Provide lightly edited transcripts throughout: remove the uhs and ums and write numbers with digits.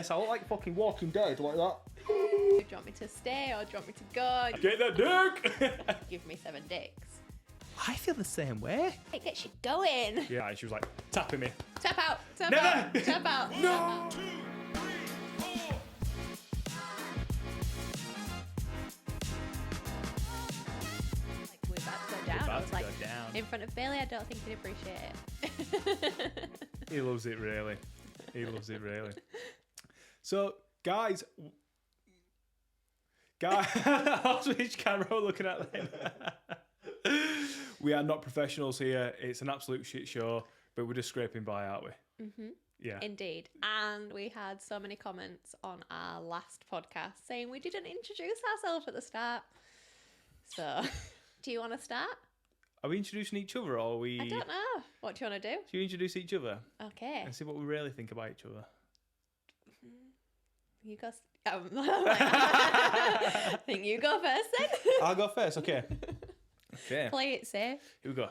Yes, I look like fucking Walking Dead, like that. Do you want me to stay or do you want me to go? Get that dick! Give me 7 dicks. I feel the same way. It gets you going. Yeah, she was like tapping me. Tap out, tap Never. out, tap out. No. Like, we're about to go down. I was like, in front of Bailey, I don't think he'd appreciate it. He loves it, really. He loves it, really. So, guys, I'll switch camera looking at them. We are not professionals here. It's an absolute shit show, but we're just scraping by, aren't we? Mm-hmm. Yeah. Indeed. And we had so many comments on our last podcast saying we didn't introduce ourselves at the start. So, do you want to start? Are we introducing each other, or are we... I don't know. What do you want to do? Do you introduce each other? Okay. And see what we really think about each other. You go... I think you go first then. I'll go first, okay. Okay. Play it safe. Here we go.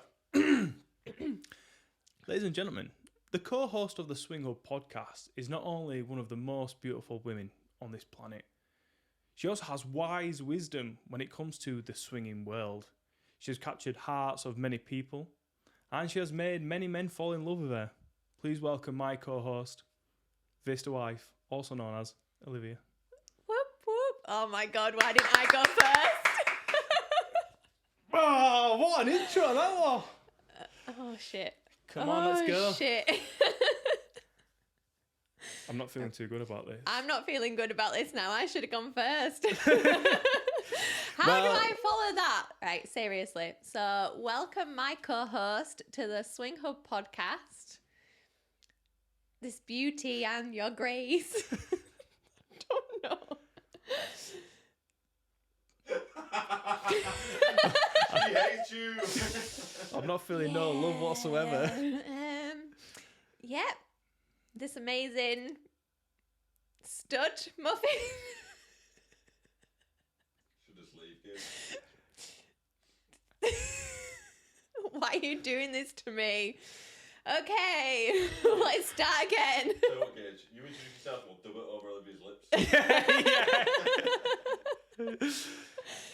Ladies and gentlemen, the co-host of the SwingHub Podcast is not only one of the most beautiful women on this planet, she also has wise wisdom when it comes to the swinging world. She has captured hearts of many people, and she has made many men fall in love with her. Please welcome my co-host, VistaWife, also known as Olivia. Whoop, whoop. Oh my God, why didn't I go first? Oh, what an intro that was! Oh, shit. Come on, let's go. Oh, shit. I'm not feeling too good about this. I'm not feeling good about this now. I should have gone first. How do I follow that? Right, seriously. So, welcome my co-host to the SwingHub Podcast. This beauty and your grace. Don't know. He hates you. I'm not feeling no love whatsoever. Yep. This amazing stud muffin. Should just leave, Gage. Why are you doing this to me? Okay, let's start again. So what, Gage? You introduce yourself, we'll dub it over Olivia's lips.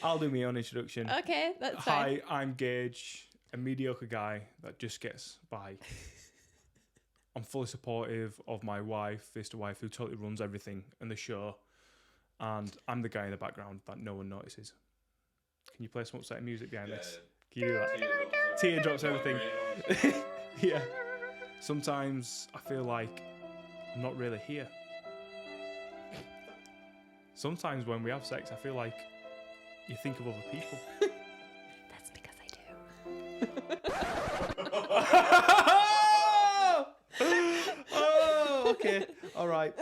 I'll do my own introduction. Okay, that's fine. Hi, I'm Gage, a mediocre guy that just gets by. I'm fully supportive of my wife, VistaWife, who totally runs everything in the show. And I'm the guy in the background that no one notices. Can you play some upsetting music behind this? Can you do that? Teardrops, everything. Yeah. Sometimes I feel like I'm not really here. Sometimes when we have sex, I feel like you think of other people. That's because I do. Oh, okay. All right.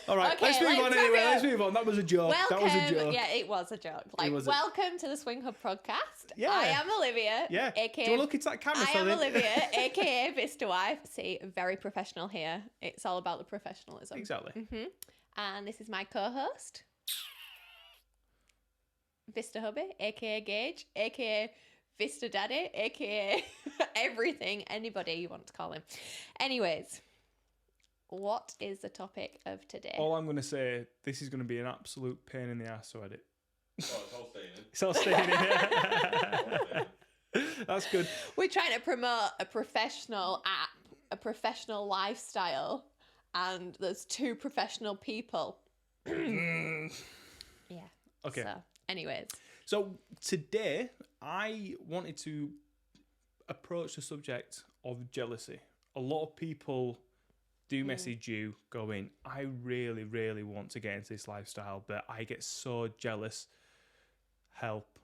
Okay, let's move on anyway. wrap it Let's move on. That was a joke. Welcome. That was a joke. Yeah, it was a joke. Like, welcome to the SwingHub Podcast. Yeah. I am Olivia. Yeah. A.k.a. Do you want to look into that camera? I am Olivia, a.k.a. VistaWife. See, very professional here. It's all about the professionalism. Exactly. Mm-hmm. And this is my co-host, Vista Hubby, a.k.a. Gage, a.k.a. Vista Daddy, a.k.a. everything, anybody you want to call him. Anyways, what is the topic of today? All I'm going to say, this is going to be an absolute pain in the ass to edit. Oh, it's all staying in. It's all staying in. That's good. We're trying to promote a professional app, a professional lifestyle, and there's 2 professional people. Yeah. Okay. So, anyways. So today, I wanted to approach the subject of jealousy. A lot of people do message you going, I really, really want to get into this lifestyle, but I get so jealous. Help.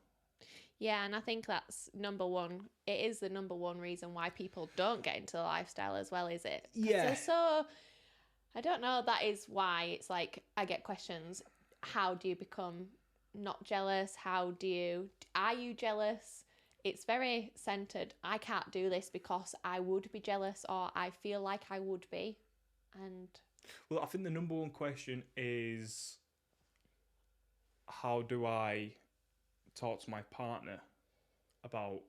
Yeah, and I think that's number one. It is the number one reason why people don't get into the lifestyle as well, is it? Yeah. So, I don't know, that is why it's like, I get questions, how do you become not jealous? Are you jealous? It's very centered. I can't do this because I would be jealous, or I feel like I would be. And well, I think the number one question is, how do I talk to my partner about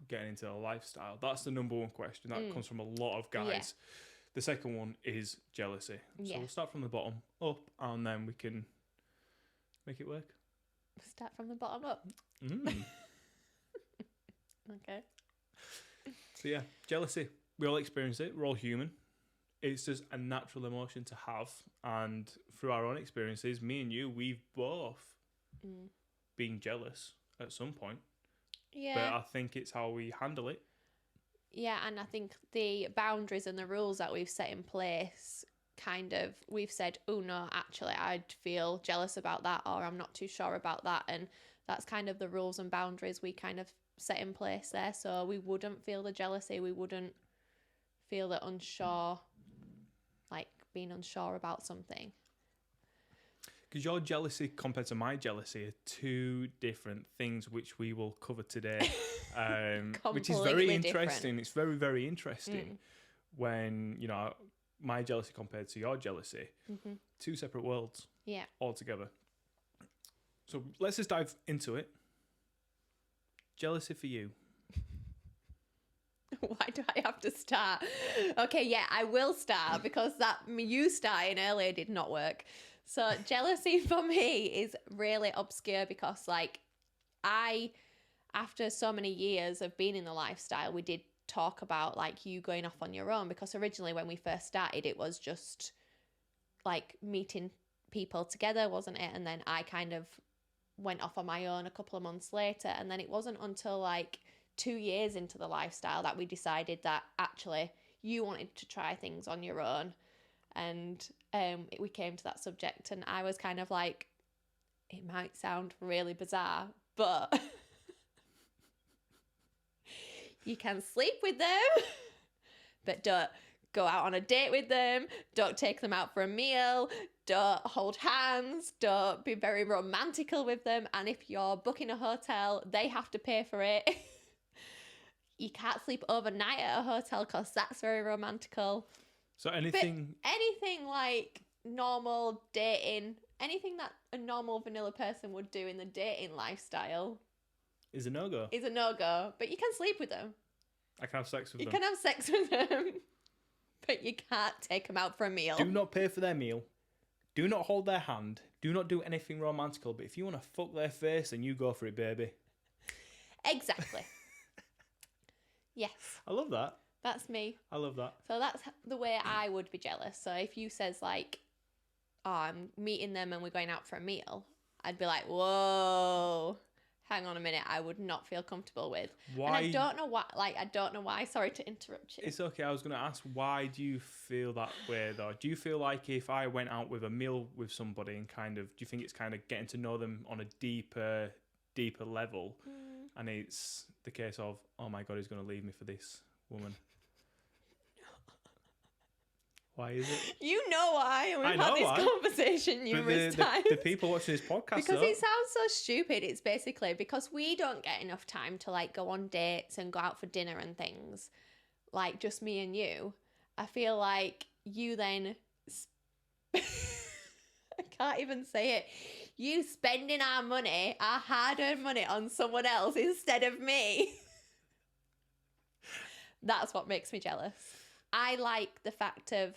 getting into a lifestyle? That's the number one question that comes from a lot of guys. The second one is jealousy. Yeah. So we'll start from the bottom up, and then we can make it work. Start from the bottom up. Okay. So yeah, jealousy. We all experience it. We're all human. It's just a natural emotion to have, and through our own experiences, me and you, we've both been jealous at some point. Yeah. But I think it's how we handle it. Yeah, and I think the boundaries and the rules that we've set in place kind of, we've said, oh no, actually I'd feel jealous about that, or I'm not too sure about that, and that's kind of the rules and boundaries we kind of set in place there, so we wouldn't feel the jealousy, we wouldn't feel the unsure, like being unsure about something. Because your jealousy compared to my jealousy are two different things, which we will cover today. Which is very interesting. Different. It's very, very interesting when, you know, my jealousy compared to your jealousy, two separate worlds altogether. So let's just dive into it. Jealousy for you. Why do I have to start? Okay, yeah, I will start because that you starting earlier did not work. So jealousy for me is really obscure because, like, after so many years of being in the lifestyle, we did talk about, like, you going off on your own, because originally when we first started, it was just, like, meeting people together, wasn't it? And then I kind of went off on my own a couple of months later. And then it wasn't until, like, 2 years into the lifestyle that we decided that actually you wanted to try things on your own. And we came to that subject, and I was kind of like, it might sound really bizarre, but you can sleep with them, but don't go out on a date with them, don't take them out for a meal, don't hold hands, don't be very romantical with them, and if you're booking a hotel, they have to pay for it. You can't sleep overnight at a hotel because that's very romantical. So anything like normal dating, anything that a normal vanilla person would do in the dating lifestyle is a no-go. Is a no-go, but you can sleep with them. I can have sex with them. You can have sex with them, but you can't take them out for a meal. Do not pay for their meal. Do not hold their hand. Do not do anything romantical. But if you want to fuck their face, then you go for it, baby. Exactly. Yes. I love that. That's me. I love that. So that's the way I would be jealous. So if you says like, oh, I'm meeting them and we're going out for a meal, I'd be like, whoa, hang on a minute. I would not feel comfortable with. Why? And I don't know why. I don't know why. Sorry to interrupt you. It's okay. I was going to ask, why do you feel that way though? Do you feel like if I went out with a meal with somebody and kind of, do you think it's kind of getting to know them on a deeper level? And it's the case of, oh my God, he's going to leave me for this woman. Why is it? You know why, and we've had this conversation numerous times. The people watching this podcast, because it sounds so stupid. It's basically because we don't get enough time to like go on dates and go out for dinner and things, like just me and you. I feel like you then, I can't even say it. You spending our money, our hard-earned money, on someone else instead of me. That's what makes me jealous. I like the fact of,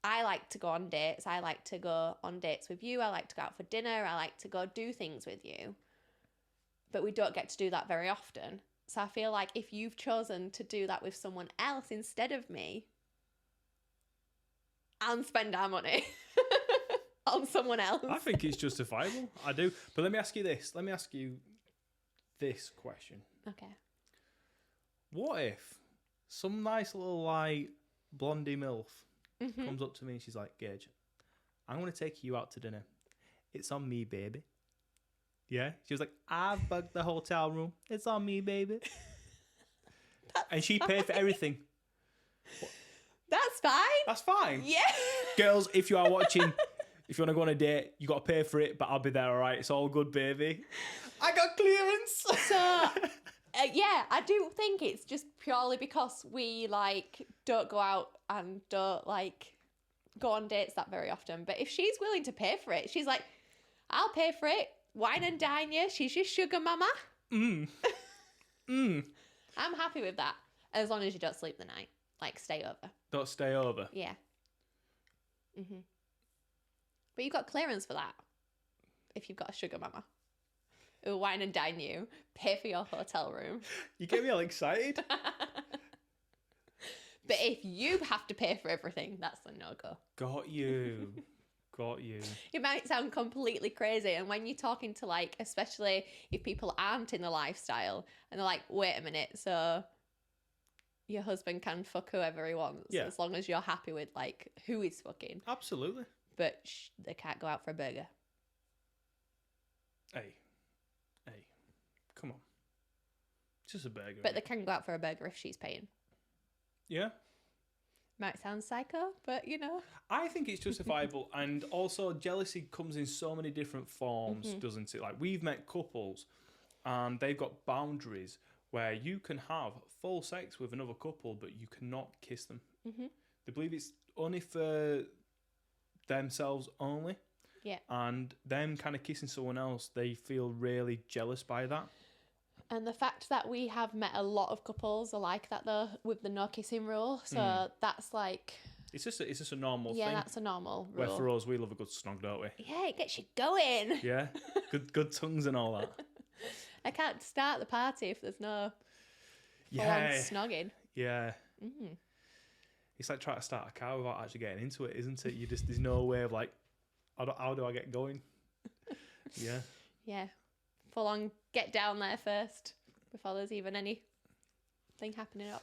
I like to go on dates. I like to go on dates with you. I like to go out for dinner. I like to go do things with you. But we don't get to do that very often. So I feel like if you've chosen to do that with someone else instead of me, and spend our money on someone else. I think it's justifiable. I do. But let me ask you this. Let me ask you this question. Okay. What if some nice little, like, blondie MILF comes up to me and she's like, Gage, I'm going to take you out to dinner. It's on me, baby. Yeah? She was like, I've booked the hotel room. It's on me, baby. And she paid for everything. That's fine. That's fine. Yeah. Girls, if you are watching, if you want to go on a date, you got to pay for it, but I'll be there, all right? It's all good, baby. I got clearance. So... yeah, I do think it's just purely because we, like, don't go out and don't, like, go on dates that very often. But if she's willing to pay for it, she's like, I'll pay for it. Wine and dine you. She's your sugar mama. I'm happy with that, as long as you don't sleep the night. like stay over. Don't stay over. Yeah. But you've got clearance for that if you've got a sugar mama who'll wine and dine you, pay for your hotel room. You get me all excited. But if you have to pay for everything, that's a no-go. Got you. Got you. It might sound completely crazy, and when you're talking to, like, especially if people aren't in the lifestyle, and they're like, wait a minute, so your husband can fuck whoever he wants, as long as you're happy with, like, who he's fucking. Absolutely. But they can't go out for a burger. Hey, come on. It's just a burger. But they can go out for a burger if she's paying. Yeah. Might sound psycho, but you know. I think it's justifiable, and also jealousy comes in so many different forms, doesn't it? Like, we've met couples and they've got boundaries where you can have full sex with another couple, but you cannot kiss them. They believe it's only for themselves only. Yeah. And them kind of kissing someone else, they feel really jealous by that. And the fact that we have met a lot of couples are like that, though, with the no kissing rule. So that's like... It's just a normal thing. Yeah, that's a normal rule. Where for us, we love a good snog, don't we? Yeah, it gets you going. Yeah, good tongues and all that. I can't start the party if there's no full-on snogging. Yeah. It's like trying to start a car without actually getting into it, isn't it? There's no way of like, how do I get going? Yeah. Yeah. Full on get down there first before there's even anything happening up.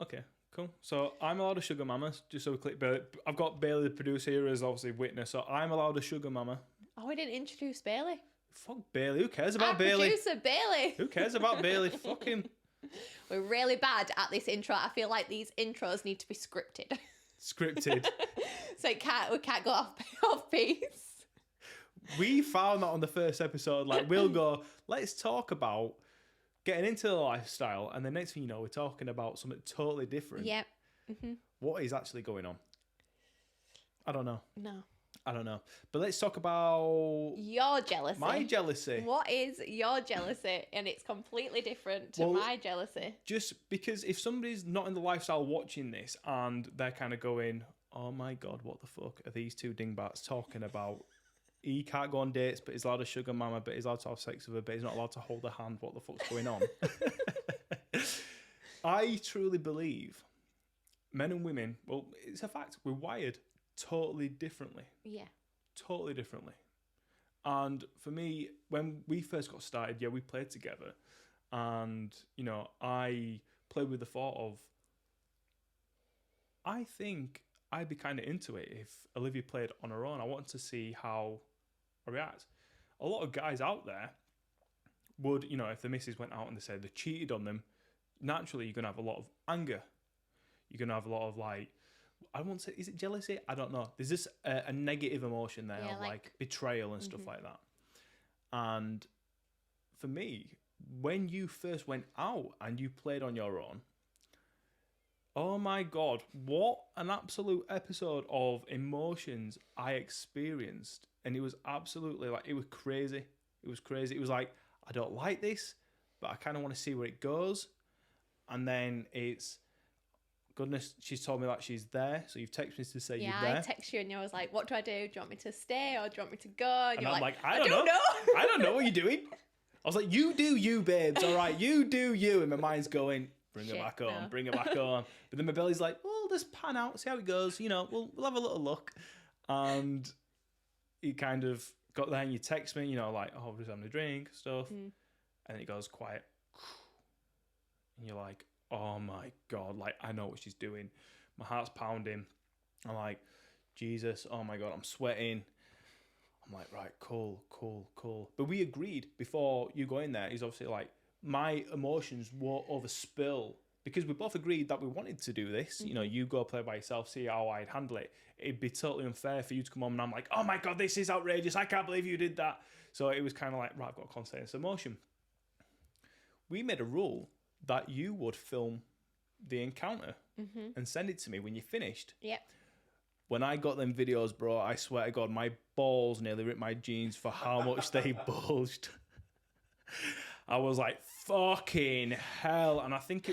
Okay, cool. So I'm allowed a sugar mama, just so we click Bailey. I've got Bailey, the producer, here as obviously witness. So I'm allowed a sugar mama. Oh, we didn't introduce Bailey. Fuck Bailey. Who cares about Our Bailey? Producer Bailey. Who cares about Bailey? Fuck him. We're really bad at this intro. I feel like these intros need to be scripted. Scripted. So we can't go off piece. We found that on the first episode. Like, we'll go, let's talk about getting into the lifestyle, and the next thing you know, we're talking about something totally different. Yep. What is actually going on? I don't know. No. I don't know. But let's talk about Your jealousy. my jealousy. What is your jealousy? And it's completely different to my jealousy. Just because if somebody's not in the lifestyle watching this and they're kind of going, oh my God, what the fuck are these two dingbats talking about? He can't go on dates, but he's allowed a sugar mama, but he's allowed to have sex with her, but he's not allowed to hold her hand. What the fuck's going on? I truly believe men and women, well, it's a fact, we're wired totally differently. Yeah. Totally differently. And for me, when we first got started, we played together. And, you know, I played with the thought of, I think I'd be kind of into it if Olivia played on her own. I wanted to see how I react. A lot of guys out there would, you know, if the missus went out and they said they cheated on them, naturally you're going to have a lot of anger. You're going to have a lot of like, I won't say, is it jealousy? I don't know. There's just a negative emotion there of like betrayal and stuff like that. And for me, when you first went out and you played on your own, oh my God, what an absolute episode of emotions I experienced. And it was absolutely like, it was crazy. It was crazy. It was like, I don't like this, but I kind of want to see where it goes. And then it's, goodness, she's told me that she's there. So you've texted me to say you're there. Yeah, I text you and you was like, what do I do? Do you want me to stay or do you want me to go? And I'm you're like, I don't know. I don't know what you're doing. I was like, you do you, babes. All right, you do you. And my mind's going, bring her back on, bring her back on. But then my belly's like, well, just pan out, see how it goes. You know, we'll have a little look. And he kind of got there and you text me, you know, like, oh, we're just having a drink, stuff. And it goes quiet. And you're like, oh my God, like, I know what she's doing. My heart's pounding. I'm like, Jesus, oh my God, I'm sweating. I'm like, right, cool. But we agreed before you go in there, he's obviously like, my emotions won't overspill because we both agreed that we wanted to do this. You know, you go play by yourself, see how I'd handle it. It'd be totally unfair for you to come home and I'm like, oh my God, this is outrageous. I can't believe you did that. So it was kind of like, right, I've got to contain this emotion. We made a rule that you would film the encounter and send it to me when you finished. Yep. When I got them videos, bro, I swear to God, my balls nearly ripped my jeans for how much they bulged. I was like, fucking hell. And I think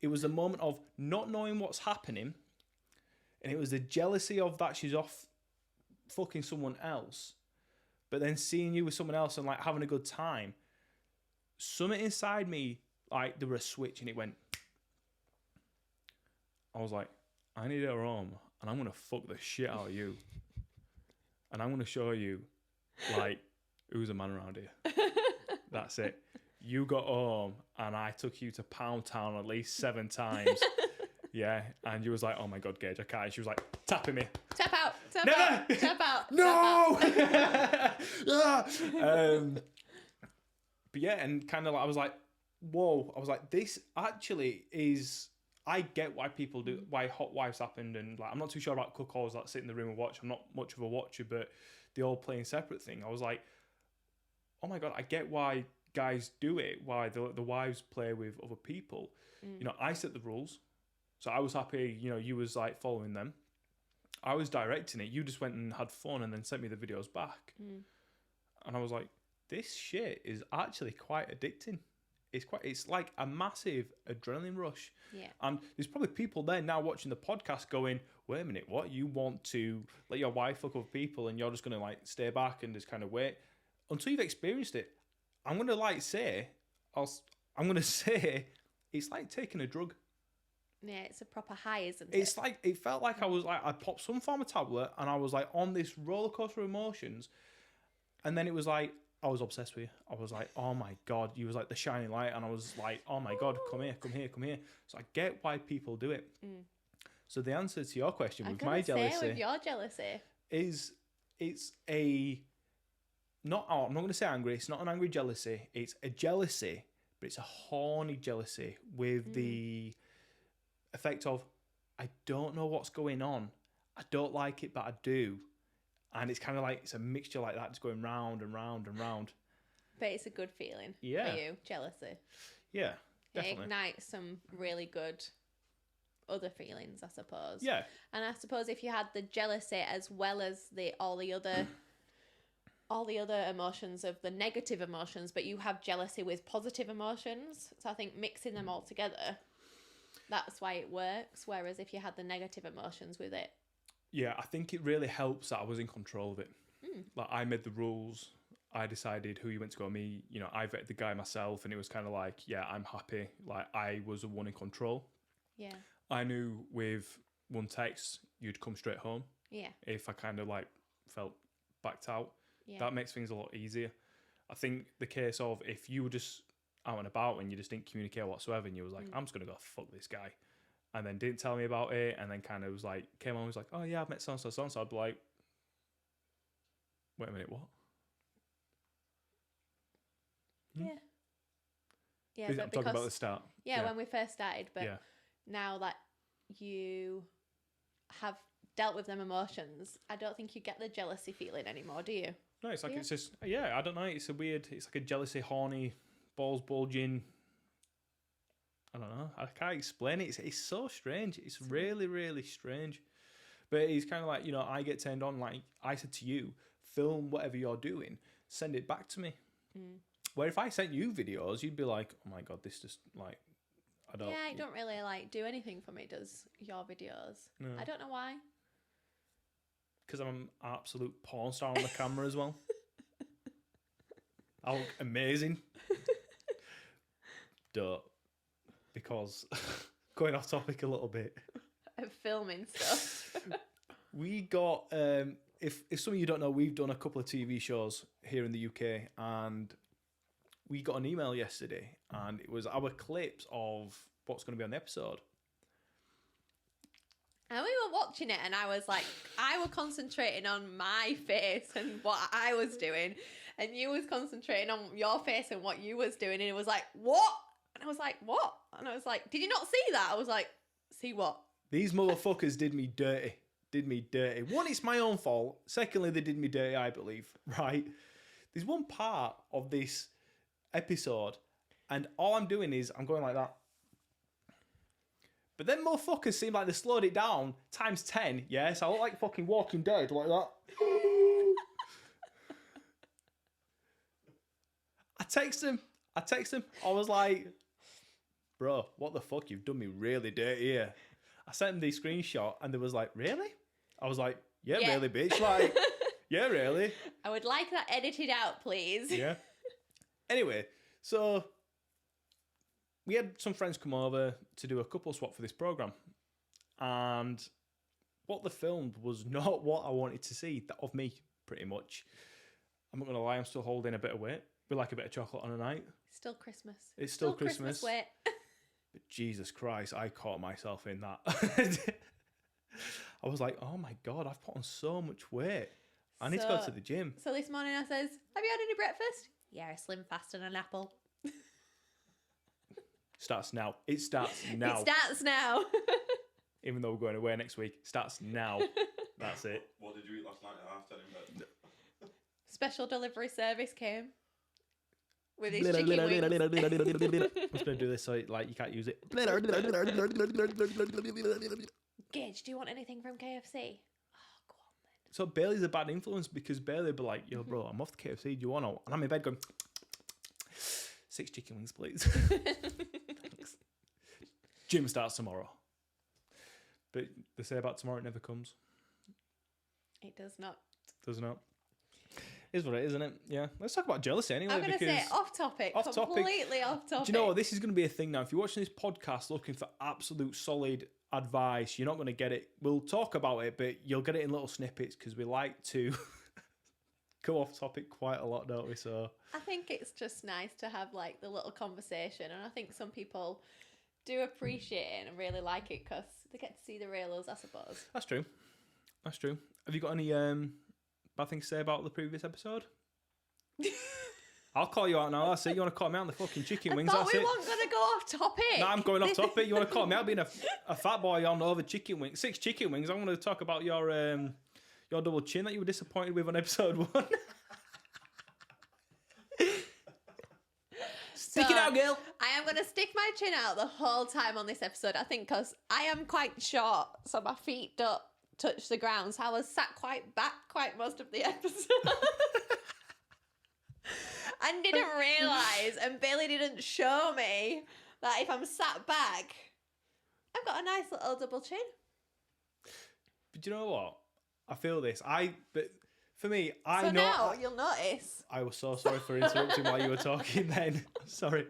it was a moment of not knowing what's happening, and it was the jealousy of that she's off fucking someone else, but then seeing you with someone else and like having a good time. Something inside me, like there was a switch and it went. I was like, I need her home and I'm gonna fuck the shit out of you, and I'm gonna show you, like, who's a man around here. That's it. You got home and I took you to Pound Town at least 7 times. Yeah, and you was like, oh my God, Gage, I can't. She was like, tapping me. Tap out. Tap Never! out. Tap out. No! Tap out. But yeah, and kind of like, I was like, whoa. I was like, this actually is, I get why people do, why hot wives happened. And like, I'm not too sure about cuckolds that sit in the room and watch. I'm not much of a watcher, but they all playing separate thing. I was like, oh my God, I get why guys do it, why the wives play with other people. You know, I set the rules. So I was happy, you know, you was like following them. I was directing it. You just went and had fun and then sent me the videos back. And I was like, this shit is actually quite addicting. It's like a massive adrenaline rush. Yeah. And there's probably people there now watching the podcast going, wait a minute, what? You want to let your wife fuck with people and you're just going to like stay back and just kind of wait until you've experienced it. I'm going to say it's like taking a drug. Yeah, it's a proper high, isn't it? It's like, it felt like I was like, I popped some form of tablet and I was like on this roller coaster of emotions. And then it was like, I was obsessed with you. I was like, oh my God, you was like the shining light. And I was like, oh my God, come here, come here, come here. So I get why people do it. So the answer to your question with my jealousy. With your jealousy. Is it's a, I'm not going to say angry. It's not an angry jealousy. It's a jealousy, but it's a horny jealousy with the effect of, I don't know what's going on. I don't like it, but I do. And it's kind of like, it's a mixture like that, just going round and round and round. But it's a good feeling for you, jealousy. Yeah, definitely. It ignites some really good other feelings, I suppose. Yeah. And I suppose if you had the jealousy as well as all the other emotions of the negative emotions, but you have jealousy with positive emotions. So I think mixing them all together, that's why it works. Whereas if you had the negative emotions with it. Yeah, I think it really helps that I was in control of it. Like, I made the rules. I decided who you went to go with me. You know, I vetted the guy myself, and it was kind of like, yeah, I'm happy. Like, I was the one in control. Yeah. I knew with one text, you'd come straight home. Yeah. If I kind of like felt backed out. Yeah. That makes things a lot easier. I think the case of if you were just out and about and you just didn't communicate whatsoever, and you was like, I'm just going to go fuck this guy. And then didn't tell me about it, and then kind of was like, came on and was like, oh yeah, I've met so-and-so, so-and-so. I'd be like, wait a minute, what? Yeah. Yeah, I'm but talking about the start. Yeah, when we first started, but now that you have dealt with them emotions, I don't think you get the jealousy feeling anymore, do you? No, it's like, it's just, I don't know, it's like a jealousy, horny, balls bulging, I don't know. I can't explain it. It's so strange. It's really, really strange. But it's kind of like, you know, I get turned on. Like I said to you, film whatever you're doing, send it back to me. Where if I sent you videos, you'd be like, oh my God, this just like, I don't. Yeah, I don't really like do anything for me, does your videos. No. I don't know why. Because I'm an absolute porn star on the camera as well. I look amazing. Don't. Because going off topic a little bit, filming stuff. We got if some of you don't know, we've done a couple of TV shows here in the UK, and we got an email yesterday, and it was our clips of what's going to be on the episode. And we were watching it, and I was like, I was concentrating on my face and what I was doing, and you was concentrating on your face and what you was doing, and it was like, what? And I was like, what? And I was like, did you not see that? I was like, see what? These motherfuckers did me dirty. One, it's my own fault. Secondly, they did me dirty, I believe, right? There's one part of this episode, and all I'm doing is I'm going like that. But then motherfuckers seem like they slowed it down times 10, yeah? So I look like fucking Walking Dead, like that. I text him. I was like, bro, what the fuck? You've done me really dirty here. I sent him the screenshot and they was like, really? I was like, yeah. Really, bitch. Like, yeah, really. I would like that edited out, please. Yeah. Anyway, so we had some friends come over to do a couple swap for this program. And what they filmed was not what I wanted to see of me, pretty much. I'm not going to lie, I'm still holding a bit of weight. We like a bit of chocolate on a night. Still Christmas. It's still Christmas. Weight. But Jesus Christ, I caught myself in that. I was like, oh my God, I've put on so much weight. I need to go to the gym. So this morning I says, have you had any breakfast? Yeah, a Slim Fast and an apple. Starts now. It starts now. It starts now. Even though we're going away next week, starts now. That's it. What did you eat last night at 10:30 in bed? Special delivery service came with his chicken wings. I'm just going to do this so like you can't use it. Gage, do you want anything from KFC? Oh, go on then. So Bailey's a bad influence because Bailey would be like, yo, bro, I'm off the KFC. Do you want to? And I'm in bed going, 6 chicken wings, please. Thanks. Gym starts tomorrow. But they say about tomorrow it never comes. It does not. Does not. Is what it is, isn't it? Yeah. Let's talk about jealousy anyway. I'm going to say off topic. Completely off topic. Do you know what? This is going to be a thing now. If you're watching this podcast looking for absolute solid advice, you're not going to get it. We'll talk about it, but you'll get it in little snippets because we like to go off topic quite a lot, don't we? So I think it's just nice to have like the little conversation, and I think some people do appreciate it and really like it because they get to see the real us, I suppose. That's true. That's true. Have you got any bad things to say about the previous episode? I'll call you out now. That's it. You want to call me out on the fucking chicken wings? I thought That's we it. weren't going to go off topic. No, I'm going off topic. You want to call me out being a fat boy on over chicken wings? 6 chicken wings. I want to talk about your double chin that you were disappointed with on episode 1. Stick it out, girl. I am going to stick my chin out the whole time on this episode, I think, because I am quite short, so my feet don't touch the ground. So I was sat quite back quite most of the episode. And didn't realise, and Bailey didn't show me, that if I'm sat back, I've got a nice little double chin. But do you know what? I feel this. But for me, So now you'll notice. I was so sorry for interrupting while you were talking then. Sorry.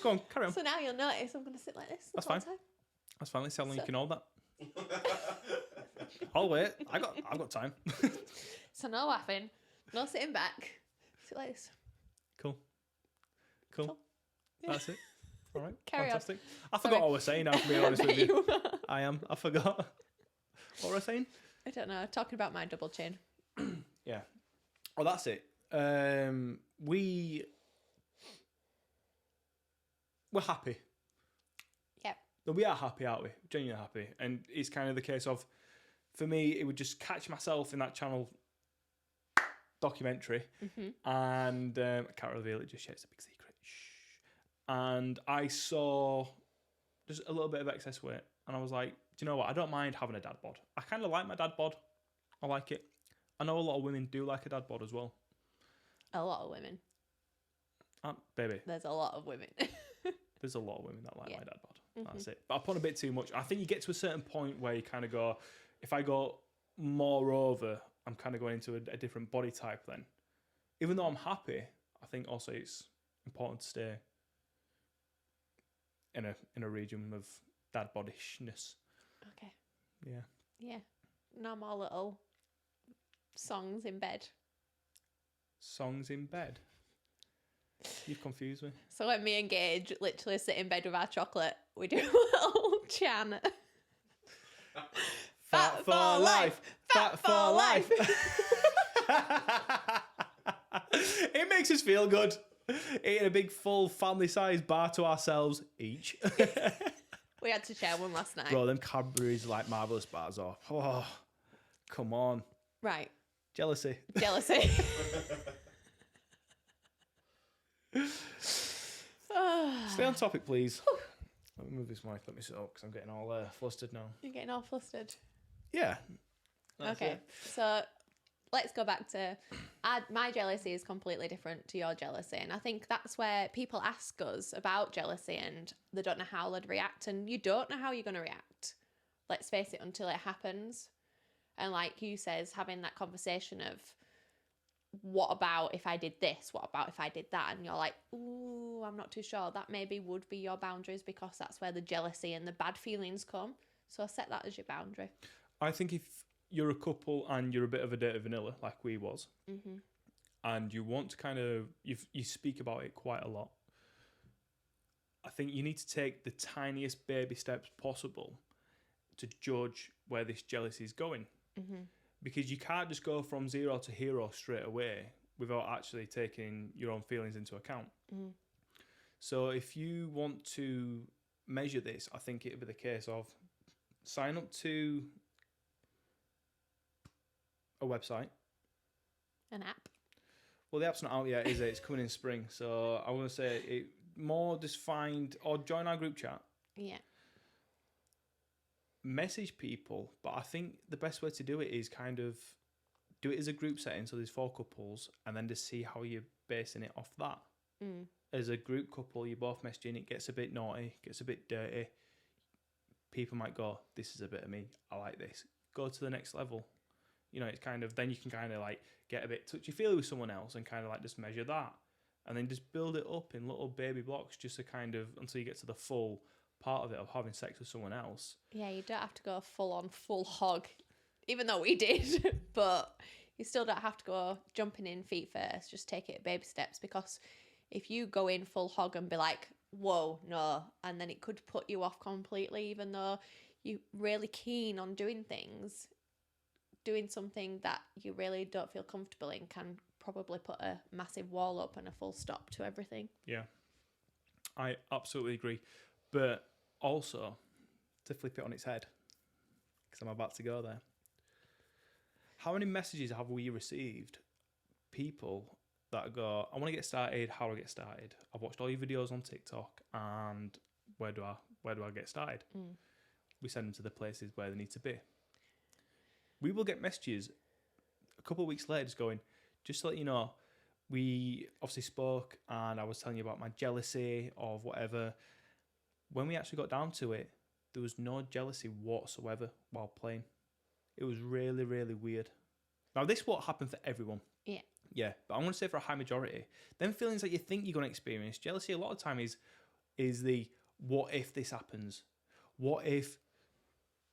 Go on, carry on. So now you'll notice I'm going to sit like this. That's fine. That's fine. Let's see how long you can hold that. I'll wait. I've got time. So no laughing, no sitting back. Sit like this. Cool. Yeah. That's it. All right. Carry Fantastic. on. I forgot what I was saying now, to be honest with you. You. I forgot. What was I saying? I don't know. Talking about my double chin. Yeah. Oh, that's it. We're happy. Yep. No, we are happy, aren't we? Genuinely happy. And it's kind of the case of, for me, it would just catch myself in that channel documentary. Mm-hmm. And I can't reveal it just yet. It's a big secret. Shh. And I saw just a little bit of excess weight. And I was like, do you know what? I don't mind having a dad bod. I kind of like my dad bod. I like it. I know a lot of women do like a dad bod as well. A lot of women. Baby. There's a lot of women. There's a lot of women that like my dad bod. Mm-hmm. That's it. But I put on a bit too much. I think you get to a certain point where you kind of go, if I go more over, I'm kind of going into a different body type then. Even though I'm happy, I think also it's important to stay in a region of dad bodishness. Okay. Yeah. Yeah. No more little songs in bed. Songs in bed. You've confused me. So when me and Gage literally sit in bed with our chocolate, we do a little chant. Fat for life. Fat for life. It makes us feel good. Eating a big full family-sized bar to ourselves each. We had to share one last night. Bro, them Cadbury's like marvellous bars are. Oh, come on. Right. Jealousy. Jealousy. Stay on topic, please. Let me move this mic. Let me sit up because I'm getting all flustered now. You're getting all flustered. Yeah. Okay. So let's go back to My jealousy is completely different to your jealousy. And I think that's where people ask us about jealousy and they don't know how they'd react. And you don't know how you're going to react. Let's face it, until it happens. And like you says, having that conversation of, what about if I did this? What about if I did that? And you're like, ooh, I'm not too sure. That maybe would be your boundaries because that's where the jealousy and the bad feelings come. So set that as your boundary. I think if you're a couple and you're a bit of a dirty vanilla, like we was, and you want to kind of, you speak about it quite a lot, I think you need to take the tiniest baby steps possible to judge where this jealousy is going. Because you can't just go from 0 to hero straight away without actually taking your own feelings into account. So if you want to measure this, I think it would be the case of sign up to a website. An app. Well, the app's not out yet, is it? It's coming in spring. So I want to say it more just find or join our group chat. Yeah. Message people, but I think the best way to do it is kind of do it as a group setting. So there's 4 couples, and then just see how you're basing it off that. As a group couple, you're both messaging, it gets a bit naughty, gets a bit dirty. People might go, this is a bit of me, I like this. Go to the next level. You know, it's kind of, then you can kind of like get a bit touchy-feely with someone else and kind of like just measure that. And then just build it up in little baby blocks just to kind of, until you get to the full part of it of having sex with someone else. Yeah, you don't have to go full hog, even though we did, but you still don't have to go jumping in feet first. Just take it at baby steps, because if you go in full hog and be like, whoa, no, and then it could put you off completely, even though you're really keen on doing things, doing something that you really don't feel comfortable in can probably put a massive wall up and a full stop to everything. Yeah, I absolutely agree. But also, to flip it on its head, because I'm about to go there, how many messages have we received? People that go, I want to get started, how do I get started? I've watched all your videos on TikTok, and where do I get started? We send them to the places where they need to be. We will get messages a couple of weeks later just going, just to let you know, we obviously spoke and I was telling you about my jealousy of whatever. When we actually got down to it, there was no jealousy whatsoever while playing. It was really, really weird. Now, this won't happen for everyone. Yeah. Yeah, but I'm going to say for a high majority, them feelings that you think you're going to experience, jealousy a lot of time is the, what if this happens? What if,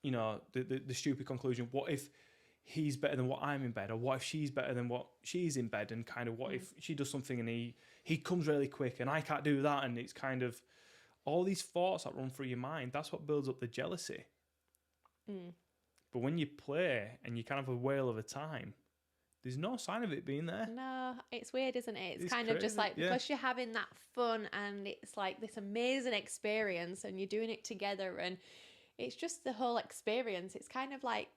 you know, the stupid conclusion, what if he's better than what I'm in bed? Or what if she's better than what she's in bed? And kind of what if she does something and he comes really quick and I can't do that? And it's kind of all these thoughts that run through your mind. That's what builds up the jealousy. But when you play and you kind of a whale of a time, there's no sign of it being there. No, it's weird, isn't it? It's kind crazy. of just like, because you're having that fun and it's like this amazing experience and you're doing it together and it's just the whole experience. It's kind of like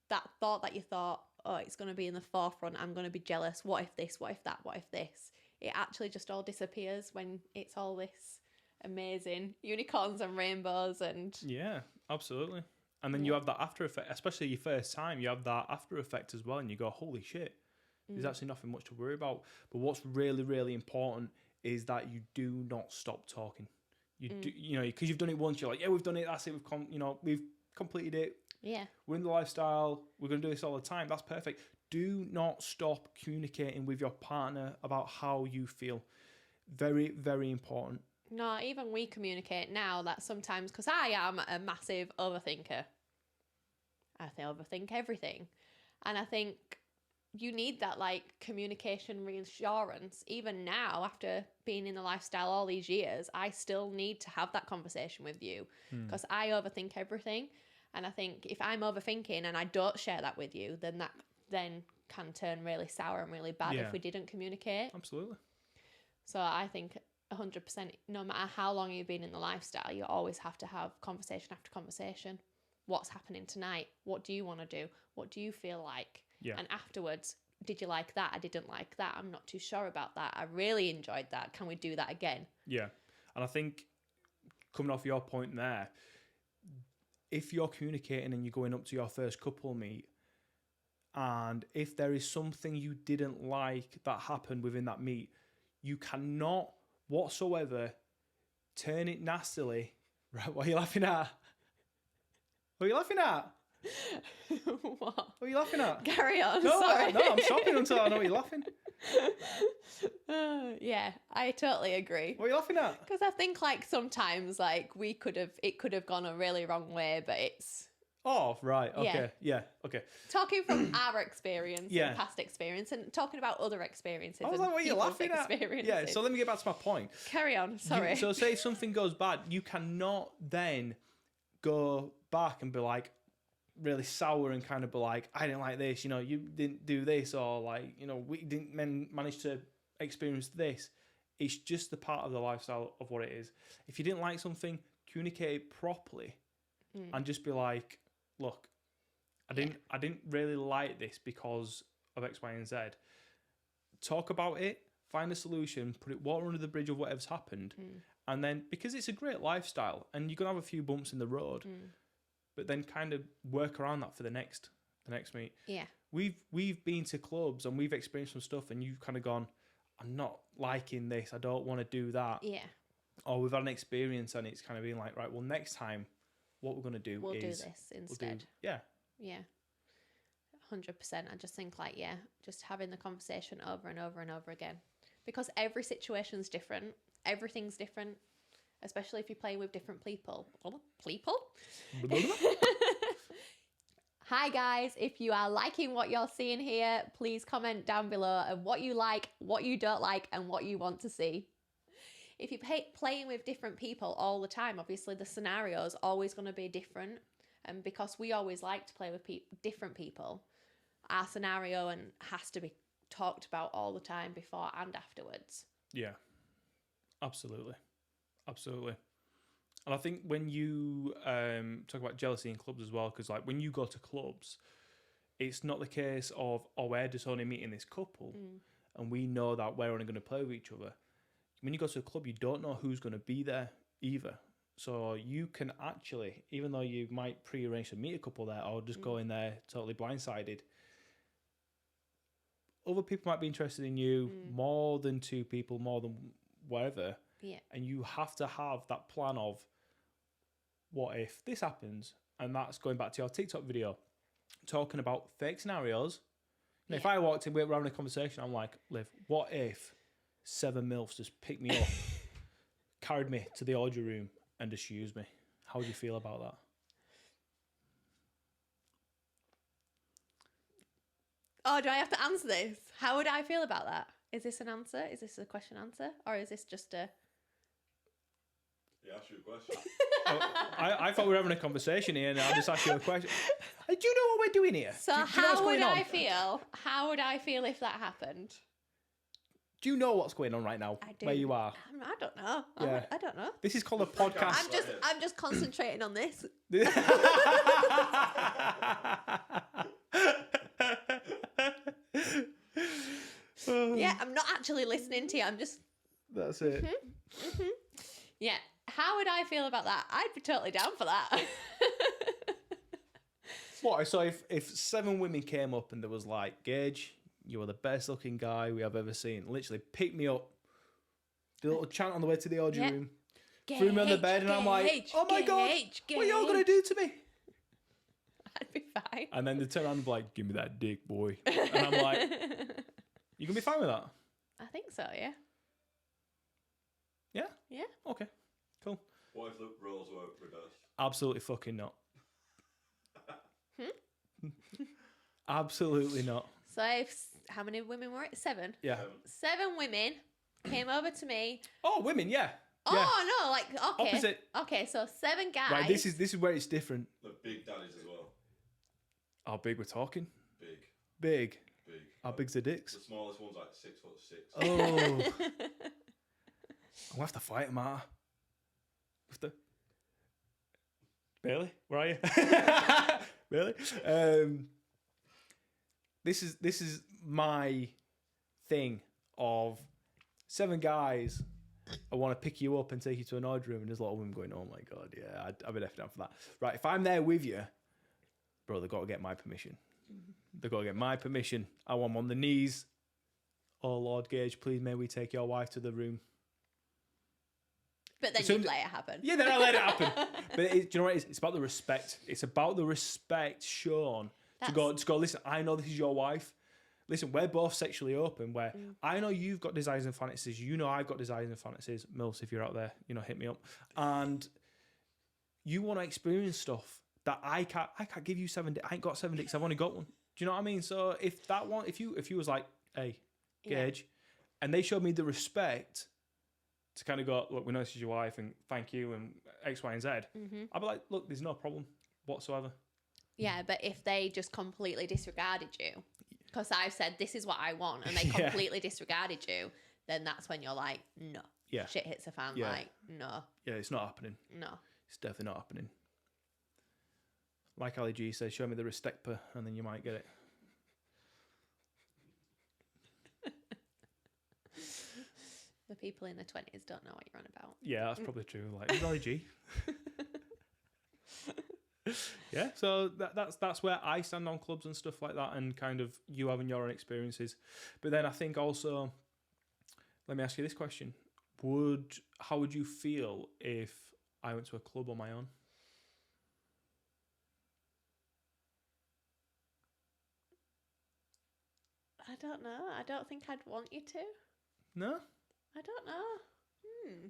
that thought that you thought, oh, it's going to be in the forefront. I'm going to be jealous. What if this? What if that? What if this? It actually just all disappears when it's all this amazing unicorns and rainbows and... Yeah, absolutely. And then you have that after effect, especially your first time, you have that after effect as well. And you go, holy shit, there's actually nothing much to worry about. But what's really, really important is that you do not stop talking. You do, you know, because you've done it once, you're like, yeah, we've done it. That's it. We've completed it. Yeah. We're in the lifestyle. We're going to do this all the time. That's perfect. Do not stop communicating with your partner about how you feel. Very, very important. No, even we communicate now that sometimes, because I am a massive overthinker. I overthink everything. And I think you need that like communication reassurance. Even now, after being in the lifestyle all these years, I still need to have that conversation with you because I overthink everything. And I think if I'm overthinking and I don't share that with you, then that then can turn really sour and really bad if we didn't communicate. Absolutely. So I think 100%, no matter how long you've been in the lifestyle, you always have to have conversation after conversation. What's happening tonight? What do you want to do? What do you feel like? Yeah. And afterwards, did you like that? I didn't like that. I'm not too sure about that. I really enjoyed that. Can we do that again? Yeah. And I think coming off your point there, if you're communicating and you're going up to your first couple meet And if there is something you didn't like that happened within that meet, you cannot whatsoever turn it nastily. Right, what are you laughing at? What are you laughing at? What? What are you laughing at? Carry on. No, Sorry. no, I'm stopping until I know what you're laughing. Yeah, I totally agree. What are you laughing at? Because I think like sometimes like it could have gone a really wrong way, but it's Oh, right. Okay. Yeah. Okay. talking from our experience Yeah. and past experience and talking about other experiences. I was and like, what are you people's laughing at? experiences. Yeah. So let me get back to my point. Carry on. Sorry. So say if something goes bad, you cannot then go back and be like really sour and kind of be like, I didn't like this, you know, you didn't do this, or like, you know, we didn't manage to experience this. It's just the part of the lifestyle of what it is. If you didn't like something, communicate it properly and just be like, look, I didn't really like this because of X, Y, and Z. Talk about it, find a solution, put it water under the bridge of whatever's happened. And then, because it's a great lifestyle and you're going to have a few bumps in the road, but then kind of work around that for the next meet. Yeah. We've been to clubs and we've experienced some stuff and you've kind of gone, I'm not liking this, I don't want to do that. Yeah. Or we've had an experience and it's kind of been like, right, well, next time, what we're going to do We'll do is... this instead. Yeah. Yeah. 100%. I just think like, yeah, just having the conversation over and over and over again. Because every situation's different. Everything's different. Especially if you play with different people. People? Hi guys, if you are liking what you're seeing here, please comment down below of what you like, what you don't like, and what you want to see. If you're playing with different people all the time, obviously the scenario is always going to be different. And because we always like to play with different people, our scenario has to be talked about all the time before and afterwards. Yeah. Absolutely. Absolutely. And I think when you talk about jealousy in clubs as well, because like when you go to clubs, it's not the case of, oh, we're just only meeting this couple and we know that we're only going to play with each other. When you go to a club, you don't know who's going to be there either. So you can actually, even though you might pre-arrange to meet a couple there or just go in there totally blindsided, other people might be interested in you more than two people, more than whatever. Yeah. And you have to have that plan of, what if this happens? And that's going back to your TikTok video, talking about fake scenarios. And if I walked in, we were having a conversation, I'm like, Liv, what if 7 MILFs just picked me up, carried me to the audio room and just used me? How would you feel about that? Oh, do I have to answer this? How would I feel about that? Is this an answer? Is this a question answer? Or is this just a... Yeah, ask you a question. I thought we were having a conversation here and I'll just ask you a question. Do you know what we're doing here? So do you know what's how would going on? I feel? How would I feel if that happened? Do you know what's going on right now? I do. Where you are? I don't know. Yeah. I don't know. This is called a podcast. I'm just concentrating on this. Yeah, I'm not actually listening to you. I'm just... That's it. Yeah. How would I feel about that? I'd be totally down for that. What? So if 7 women came up and there was like, Gage, you are the best looking guy we have ever seen. Literally pick me up. Do a little chant on the way to the audio room. Threw me on the bed and I'm like, oh my God, what are y'all going to do to me? I'd be fine. And then they turn around and be like, give me that dick, boy. And I'm like, you going to be fine with that? I think so, yeah. Yeah? Yeah. Okay, cool. What if the roles were reversed? Absolutely fucking not. Absolutely not. So how many women were it? 7? Yeah. 7 women came over to me. Oh, women, yeah. Oh, yeah. no, like, okay. Opposite. Okay, so 7 guys. Right, this is where it's different. The big daddies as well. How big we're talking? Big. Big. Big. How big's the dicks? The smallest one's like 6'6". Oh. I'll have to fight him, Marta. With the... Bailey, where are you? Really? This is my thing of 7 guys. I want to pick you up and take you to an odd room, and there's a lot of women going, oh my God, yeah, I'd be definitely down for that. Right, if I'm there with you, bro, they've got to get my permission. They've got to get my permission. I want them on the knees. Oh, Lord Gage, please may we take your wife to the room. But then So- you let it happen. Yeah, then I let it happen. But do you know what it is? It's about the respect. It's about the respect shown to go, listen, I know this is your wife. Listen, we're both sexually open, where I know you've got desires and fantasies. You know I've got desires and fantasies. Mills, if you're out there, hit me up. And you want to experience stuff that I can't give you 7 dicks. I ain't got 7 dicks. I've only got one. Do you know what I mean? So if that one, if you was like, hey, Gage, and they showed me the respect to kind of go, look, we know this is your wife and thank you and X, Y, and Z, I'd be like, look, there's no problem whatsoever. Yeah, but if they just completely disregarded you, because I've said this is what I want, and they completely disregarded you, then that's when you're like, no. Yeah. Shit hits the fan, Yeah. like, no. Yeah, it's not happening. No. It's definitely not happening. Like Ali G says, show me the respect and then you might get it. The people in the 20s don't know what you're on about. Yeah, that's probably true. Like, who's Ali G? Yeah, so that's where I stand on clubs and stuff like that, and kind of you having your own experiences. But then I think also, let me ask you this question: how would you feel if I went to a club on my own? I don't know. I don't think I'd want you to. No. I don't know.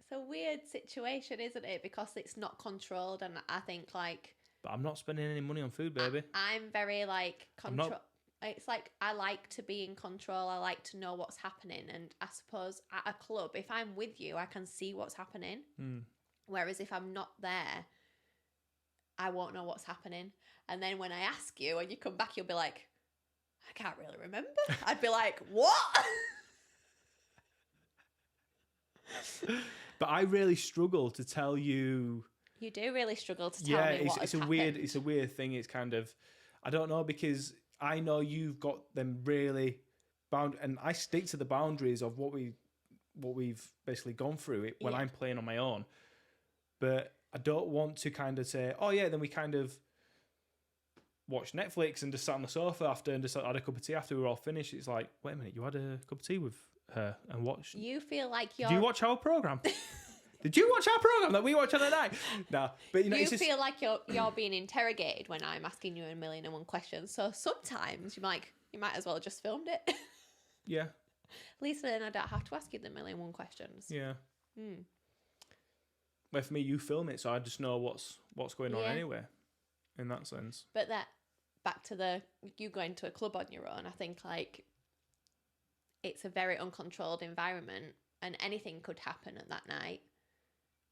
It's a weird situation, isn't it? Because it's not controlled, and I think like. But I'm not spending any money on food, baby. I'm very like control. not- It's like I like to be in control. I like to know what's happening, and I suppose at a club, if I'm with you, I can see what's happening. Whereas if I'm not there, I won't know what's happening. And then when I ask you and you come back, you'll be like, I can't really remember. I'd be like, what? But I really struggle to tell you. You do really struggle to tell me what it's has a weird, happened. it's a weird thing. It's kind of, I don't know, because I know you've got them really bound, and I stick to the boundaries of what we've basically gone through it when I'm playing on my own. But I don't want to kind of say, oh yeah, then we kind of watch Netflix and just sat on the sofa after and just had a cup of tea after we were all finished. It's like, wait a minute, you had a cup of tea with her and watched. You feel like you're. Did you watch our program? Did you watch our program that we watch on the night? No, but You it's just, feel like you're being interrogated when I'm asking you 1,000,001 questions. So sometimes you might as well have just filmed it. yeah, At least then I don't have to ask you the 1,000,001 questions. yeah. But for me, you film it, so I just know what's going on Yeah. anyway. In that sense, But that back to you going to a club on your own. I think like it's a very uncontrolled environment, and anything could happen at that night.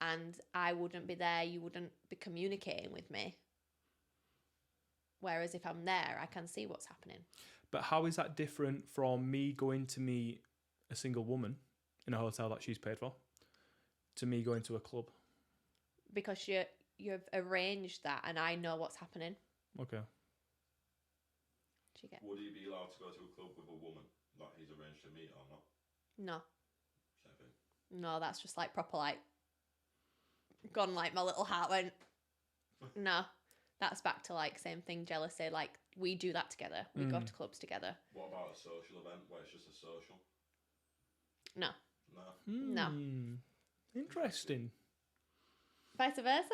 And I wouldn't be there. You wouldn't be communicating with me. Whereas if I'm there, I can see what's happening. but how is that different from me going to meet a single woman in a hotel that she's paid for, to me going to a club? Because you've arranged that, and I know what's happening. Okay. Do you get? Would he be allowed to go to a club with a woman that he's arranged to meet or not? No, Same thing. no, that's just like proper like gone. Like my little heart went. No, that's back to like same thing. Jealousy. Like we do that together. We go to clubs together. What about a social event where it's just a social? No, No. No. Interesting. vice versa.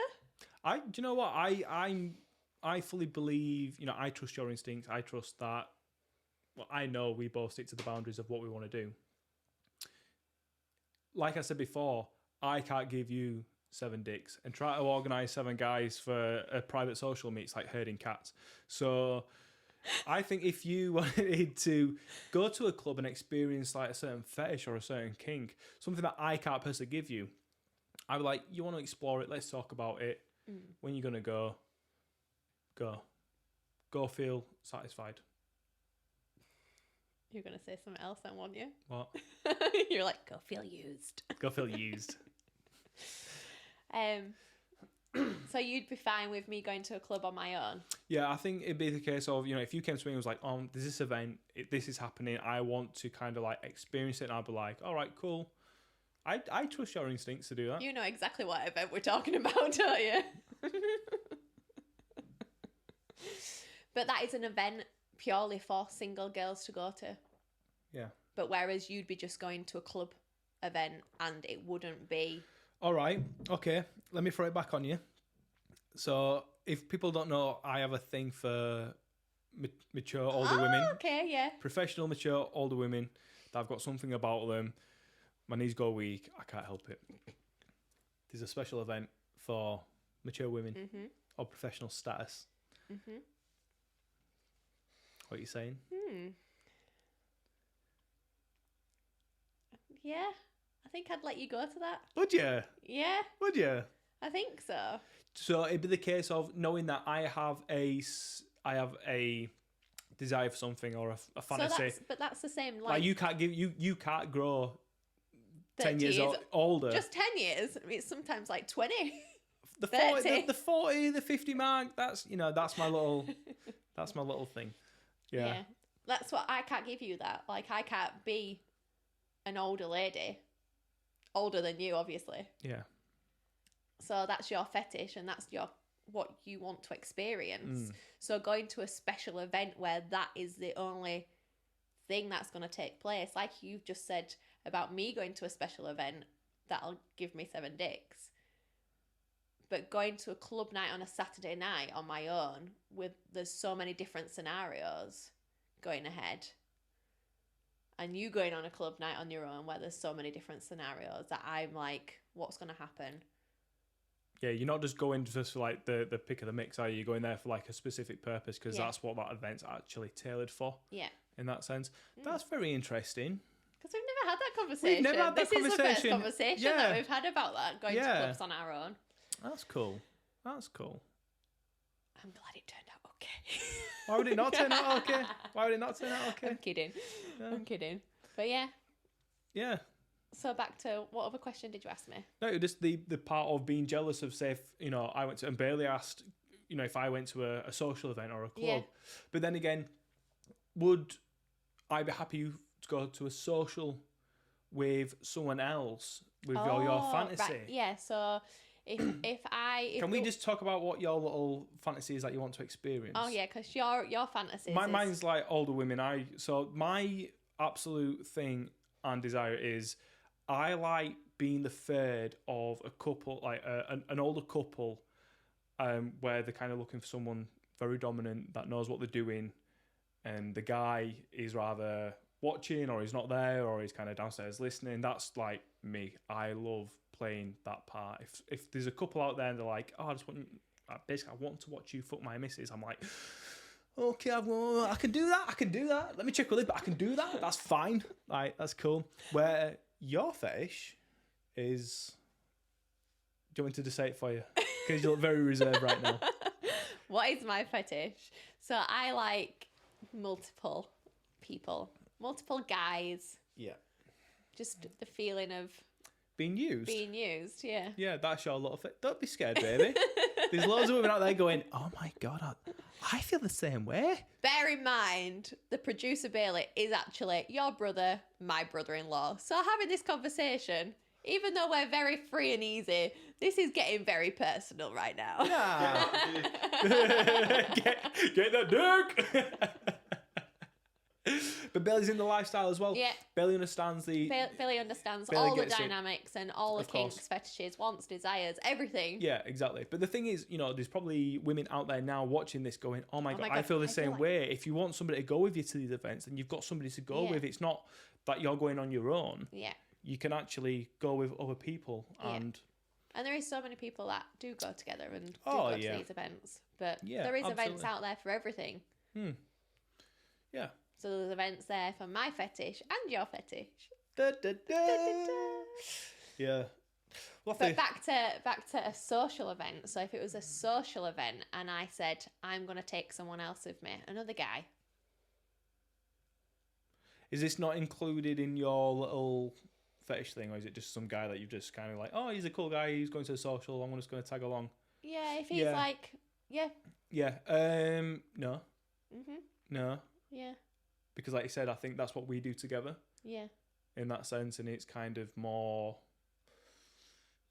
Do you know what? I fully believe, I trust your instincts. I trust that. Well, I know we both stick to the boundaries of what we want to do. Like I said before, I can't give you 7 dicks and try to organise 7 guys for a private social meet. It's like herding cats. So I think if you wanted to go to a club and experience like a certain fetish or a certain kink, something that I can't personally give you, I'd be like, you want to explore it? Let's talk about it. When you're going to go, go feel satisfied. You're gonna say something else, then, weren't you? What? You're like, go feel used. Go feel used. So you'd be fine with me going to a club on my own? Yeah, I think it'd be the case of, if you came to me and was like, oh, there's this event, this is happening, I want to kind of like experience it, and I'd be like, all right, cool. I trust your instincts to do that. You know exactly what event we're talking about, don't you? But that is an event purely for single girls to go to. Yeah. But whereas you'd be just going to a club event and it wouldn't be... All right. Okay. Let me throw it back on you. So if people don't know, I have a thing for mature older women. Okay, yeah. Professional, mature, older women that have got something about them. My knees go weak. I can't help it. There's a special event for mature women of professional status. What are you saying? Yeah, I think I'd let you go to that. Would you? Yeah, Would you? I think so. So it'd be the case of knowing that I have a desire for something or a fantasy. But that's the same. Like you can't grow 10 years years older. Just 10 years. I mean, it's sometimes like 20. The 40, the 50 mark. That's my little thing. Yeah. That's what I can't give you that. Like I can't be an older lady, older than you, obviously. Yeah. So that's your fetish, and that's what you want to experience. So going to a special event where that is the only thing that's going to take place, like you've just said about me going to a special event, that'll give me 7 dicks. But going to a club night on a Saturday night on my own, there's so many different scenarios going ahead. And you going on a club night on your own where there's so many different scenarios that I'm like, what's going to happen? Yeah, you're not just going just for like the pick of the mix, are you? You're going there for like a specific purpose because that's what that event's actually tailored for. Yeah. In that sense. That's very interesting. Because we've never had that conversation. We've never had that conversation. This is the first conversation that we've had about that, going to clubs on our own. That's cool. That's cool. I'm glad it turned out okay. Why would it not turn out okay? I'm kidding. Yeah. I'm kidding. But yeah. Yeah. So back to, what other question did you ask me? No, just the part of being jealous of, say, if, I went to, and Bailey asked, if I went to a social event or a club. Yeah. But then again, would I be happy to go to a social with someone else with your fantasy? Right. Yeah, so Can we just talk about what your little fantasy is that you want to experience? Oh yeah, because your fantasy. Mine's like older women. So my absolute thing and desire is I like being the third of a couple, like an older couple, where they're kind of looking for someone very dominant that knows what they're doing, and the guy is rather watching or he's not there or he's kind of downstairs listening. That's like me. I love playing that part. If there's a couple out there and they're like, I want to watch you fuck my missus, I'm like, okay, I can do that. Let me check with it, but I can do that. That's fine. Like, that's cool. Where your fetish is... Do you want me to just say it for you? Because you look very reserved right now. What is my fetish? So I like multiple people. Multiple guys. Yeah. Just the feeling of... Being used, yeah. Yeah, that's your little fit. Don't be scared, baby. There's loads of women out there going, oh my God, I feel the same way. Bear in mind, the producer Bailey is actually your brother, my brother-in-law. So having this conversation, even though we're very free and easy, this is getting very personal right now. Yeah. get that dick. But Bailey's in the lifestyle as well. Yeah. Bailey understands Bailey understands all the dynamics and all the kinks, fetishes, wants, desires, everything. Yeah, exactly. But the thing is, there's probably women out there now watching this going, oh my God, I feel the same way. If you want somebody to go with you to these events, then you've got somebody to go with. It's not that you're going on your own. Yeah. You can actually go with other people. And there is so many people that do go together and do go to these events. But there is events out there for everything. Yeah. So there's events there for my fetish and your fetish. Da, da, da. Yeah. But back to a social event. So if it was a social event and I said, I'm going to take someone else with me, another guy. Is this not included in your little fetish thing, or is it just some guy that you've just kind of like, oh, he's a cool guy, he's going to a social, I'm just going to tag along? Yeah, if he's like, yeah. Yeah. No. No. Yeah. Because like you said, I think that's what we do together. Yeah. In that sense, and it's kind of more...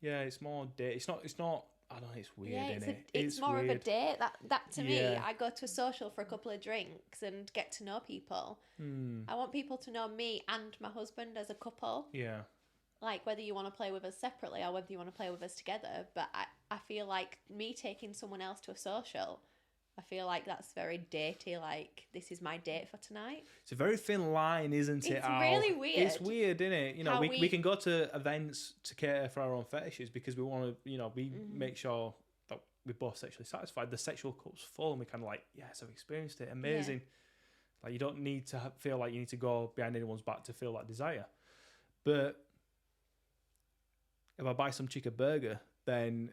Yeah, it's more date. It's not I don't know, it's weird, Yeah, isn't it? it's more weird. of a date. That to me, Yeah. I go to a social for a couple of drinks and get to know people. I want people to know me and my husband as a couple. Yeah. Like whether you want to play with us separately or whether you want to play with us together. But I feel like me taking someone else to a social, I feel like that's very datey. Like, this is my date for tonight. It's a very thin line, isn't it? It's really weird. It's weird, isn't it? You know, How we can go to events to cater for our own fetishes because we want to, you know, we make sure that we're both sexually satisfied. The sexual cup's full and we kind of like, yes, I've experienced it. Amazing. Like, you don't need to feel like you need to go behind anyone's back to feel that desire. But if I buy some chick a burger, then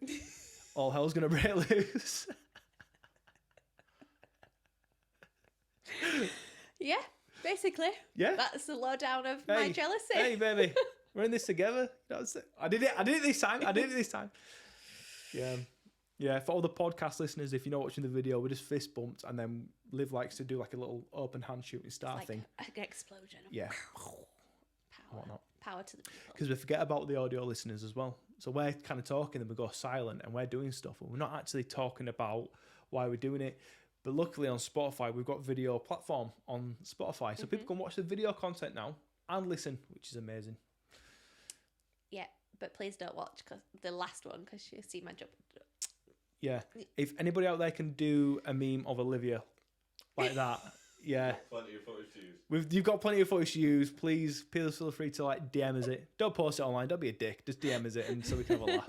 all hell's going to break loose. Yeah, basically. Yeah. That's the lowdown of my jealousy. Hey, baby, we're in this together. I did it this time. Yeah. For all the podcast listeners, if you're not watching the video, we just fist bumped, and then Liv likes to do like a little open hand shooting star Like thing. an explosion. Yeah. Power. Whatnot. Power to the people. Because we forget about the audio listeners as well. So we're kind of talking and we go silent and we're doing stuff, and we're not actually talking about why we're doing it. But luckily on Spotify, we've got video platform on Spotify. So people can watch the video content now and listen, which is amazing. Yeah, but please don't watch the last one because you see my job. Yeah. If anybody out there can do a meme of Olivia like that, yeah. Plenty of footage to use. You've got plenty of footage to use. Please feel free to like DM us it. Don't post it online. Don't be a dick. Just DM us it, and so we can have a laugh.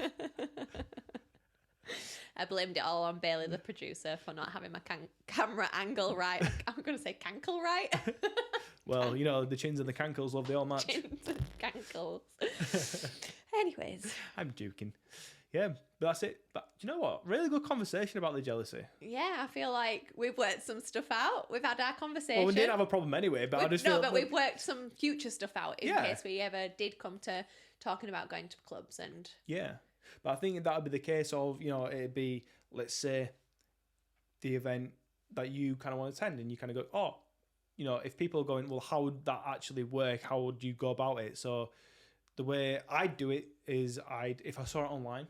I blamed it all on Bailey, the producer, for not having my camera angle right. I'm going to say cankle right. Well, you know, the chins and the cankles love the all match. Chins and cankles. Anyways. I'm joking. Yeah, but that's it. But you know what? Really good conversation about the jealousy. Yeah, I feel like we've worked some stuff out. We've had our conversation. Well, we didn't have a problem anyway, but I just feel... but we've worked some future stuff out in case we ever did come to talking about going to clubs and... Yeah. But I think that would be the case of, you know, it'd be, let's say, the event that you kind of want to attend, and you kind of go, oh, you know, if people are going, well, how would that actually work? How would you go about it? So the way I'd do it is if I saw it online,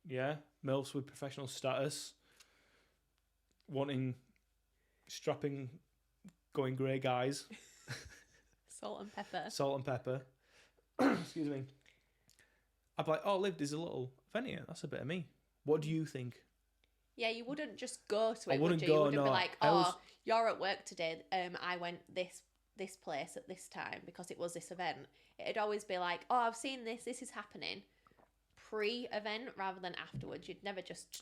MILFs with professional status, wanting strapping, going grey guys. Salt and pepper. Excuse me. I'd be like, oh, Liv, there's a little event here. That's a bit of me. What do you think? Yeah, you wouldn't just go to it, I wouldn't would you? go, You wouldn't no. be like, you're at work today. I went this place at this time because it was this event. It'd always be like, oh, I've seen this. This is happening. Pre-event rather than afterwards. You'd never just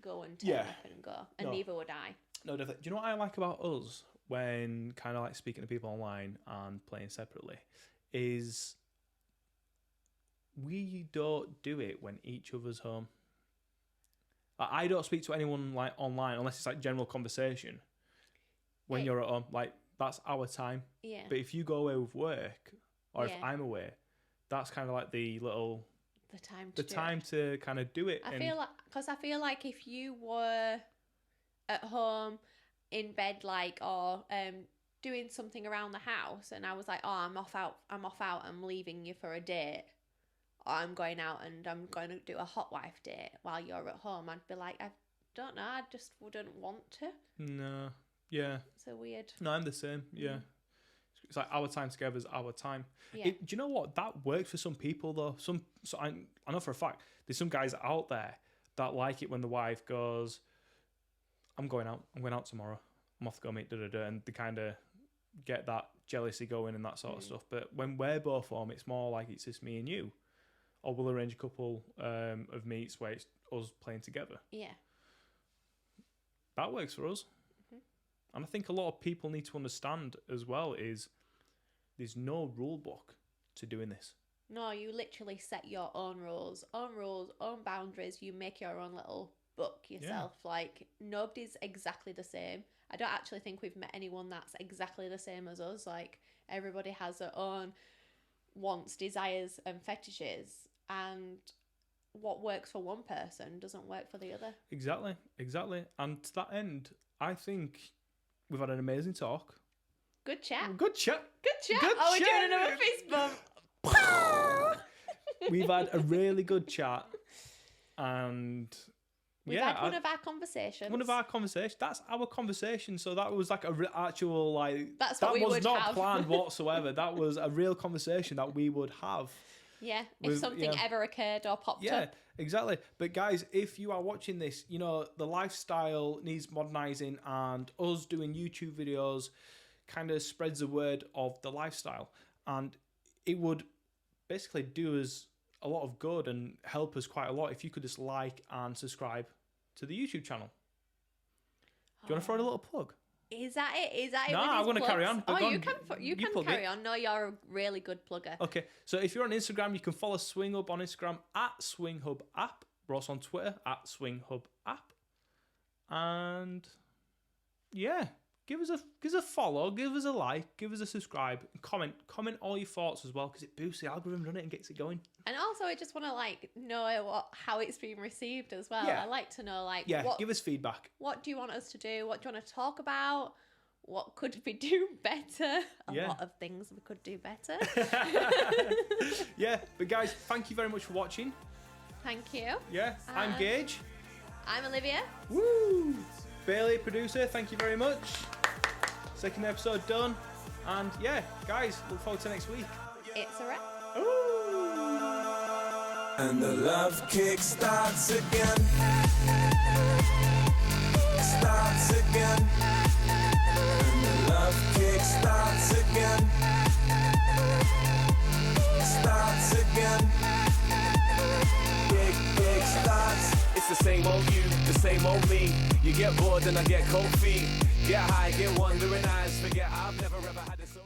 go and turn up and go. And neither would I. No, definitely. Do you know what I like about us when kind of like speaking to people online and playing separately is we don't do it when each other's home. I don't speak to anyone like online unless it's like general conversation when you're at home. Like, that's our time. Yeah. But if you go away with work or if Yeah. I'm away, that's kind of like the little... The time to kind of do it. I feel like if you were at home in bed, like, or doing something around the house, and I was like, oh, I'm off out, I'm leaving you for a date, or I'm going out and I'm going to do a hot wife date while you're at home, I'd be like, I don't know, I just wouldn't want to. No. Yeah. It's a weird. No, I'm the same. Yeah. It's like our time together is our time. Yeah. Do you know what? That works for some people though. I know for a fact there's some guys out there that like it when the wife goes, I'm going out tomorrow. I'm off to go meet da-da-da, and they kind of get that jealousy going and that sort of stuff. But when we're both home, it's more like it's just me and you. Or we'll arrange a couple of meets where it's us playing together. Yeah. That works for us. And I think a lot of people need to understand as well is there's no rule book to doing this. No, you literally set your own rules, own boundaries. You make your own little book yourself. Yeah. Like, nobody's exactly the same. I don't actually think we've met anyone that's exactly the same as us. Like, everybody has their own wants, desires, and fetishes. And what works for one person doesn't work for the other. Exactly. And to that end, I think we've had an amazing talk. Good chat. Good chat. Oh, we're doing another fist bump. We've had a really good chat. and We've had one of our conversations. One of our conversations. That's our conversation. So that was like a actual like. That's what we was would not have. planned whatsoever. That was a real conversation that we would have. Yeah, if something ever occurred or popped up. Yeah, exactly. But guys, if you are watching this, you know, the lifestyle needs modernizing, and us doing YouTube videos kind of spreads the word of the lifestyle. And it would basically do us a lot of good and help us quite a lot if you could just like and subscribe to the YouTube channel. Do you want to throw in a little plug? Is that it? Is that it? No, I'm going to carry on. Oh, you can carry on. No, you're a really good plugger. Okay, so if you're on Instagram, you can follow SwingHub on Instagram at SwingHub App. We're also on Twitter at SwingHub App. And yeah, give us a follow, give us a like, give us a subscribe, and comment all your thoughts as well, because it boosts the algorithm, doesn't it, and gets it going. And also, I just want to know how it's been received as well. Yeah. I like to know give us feedback. What do you want us to do? What do you want to talk about? What could we do better? A lot of things we could do better. Yeah, but guys, thank you very much for watching. Thank you. Yeah, I'm Gage. I'm Olivia. Woo! Bailey, producer, thank you very much. Second episode done. And yeah, guys, look forward to next week. It's a wrap. Ooh. And the love kick starts again. Starts again. And the love kick starts again. Starts again. Kick starts. It's the same old you, the same old me. You get bored and I get cold feet. Get high, get wandering eyes. Forget I've never ever had it so.